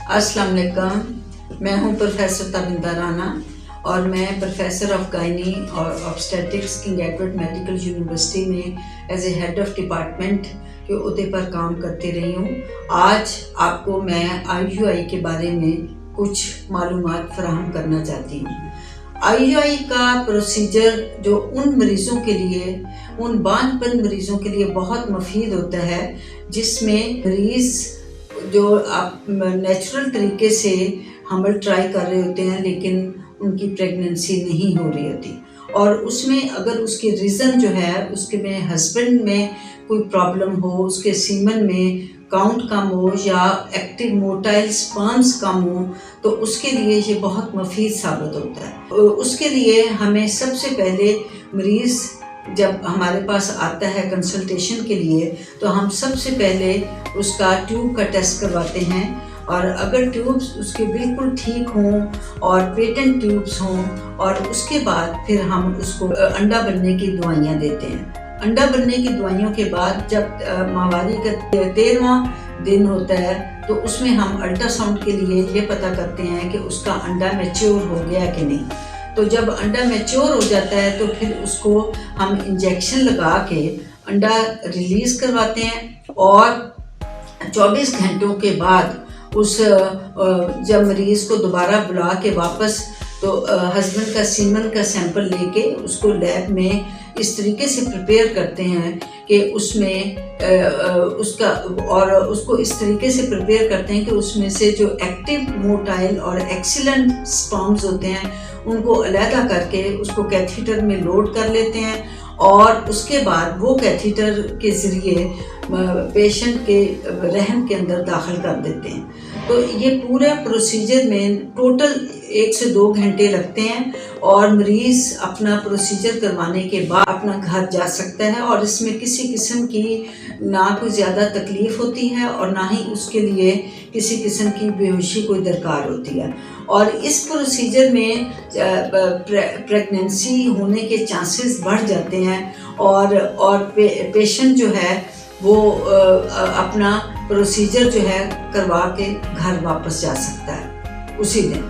अस्सलाम वालेकुम। मैं हूं प्रोफेसर तबिंदा राना और मैं प्रोफेसर ऑफ गायनी और obstetrics King Edward Medical University में as a head of department के ओहदे पर काम करती रही हूं। आज आपको मैं IUI के बारे में कुछ मालूमात फराहम करना चाहती हूँ। IUI का प्रोसीजर जो उन मरीज़ों के लिए, उन बांझपन मरीज़ों के लिए बहुत मुफीद होता है जिसमें मरीज़ जो आप नेचुरल तरीके से हमल ट्राई कर रहे होते हैं लेकिन उनकी प्रेगनेंसी नहीं हो रही होती, और उसमें अगर उसके रीज़न जो है उसके में हस्बैंड में कोई प्रॉब्लम हो, उसके सीमन में काउंट कम हो या एक्टिव मोटाइल स्पर्म्स कम हो, तो उसके लिए ये बहुत मुफीद साबित होता है। उसके लिए हमें सबसे पहले मरीज़ जब हमारे पास आता है कंसल्टेशन के लिए तो हम सबसे पहले उसका ट्यूब का टेस्ट करवाते हैं, और अगर ट्यूब्स उसके बिल्कुल ठीक हों और पेटेंट ट्यूब्स हों, और उसके बाद फिर हम उसको अंडा बनने की दवाइयाँ देते हैं। अंडा बनने की दवाइयों के बाद जब माहवारी का 13वां दिन होता है तो उसमें हम अल्ट्रासाउंड के लिए ये पता करते हैं कि उसका अंडा मैच्योर हो गया कि नहीं। तो जब अंडा मैच्योर हो जाता है तो फिर उसको हम इंजेक्शन लगा के अंडा रिलीज़ करवाते हैं, और 24 घंटों के बाद उस जब मरीज़ को दोबारा बुला के वापस तो हस्बैंड का सीमन का सैंपल लेके उसको लैब में इस तरीके से प्रिपेयर करते हैं कि उसमें उसका, और उसको इस तरीके से प्रिपेयर करते हैं कि उसमें से जो एक्टिव मोटाइल और एक्सीलेंट स्पर्म्स होते हैं उनको अलहदा करके उसको कैथीटर में लोड कर लेते हैं, और उसके बाद वो कैथीटर के ज़रिए पेशेंट के रहम के अंदर दाखिल कर देते हैं। तो ये पूरा प्रोसीजर में टोटल 1 से 2 घंटे लगते हैं, और मरीज़ अपना प्रोसीजर करवाने के बाद अपना घर जा सकता है, और इसमें किसी किस्म की ना कोई ज़्यादा तकलीफ़ होती है और ना ही उसके लिए किसी किस्म की बेहोशी कोई दरकार होती है। और इस प्रोसीजर में प्रेगनेंसी होने के चांसेस बढ़ जाते हैं, और पेशेंट जो है वो अपना प्रोसीजर जो है करवा के घर वापस जा सकता है उसी दिन।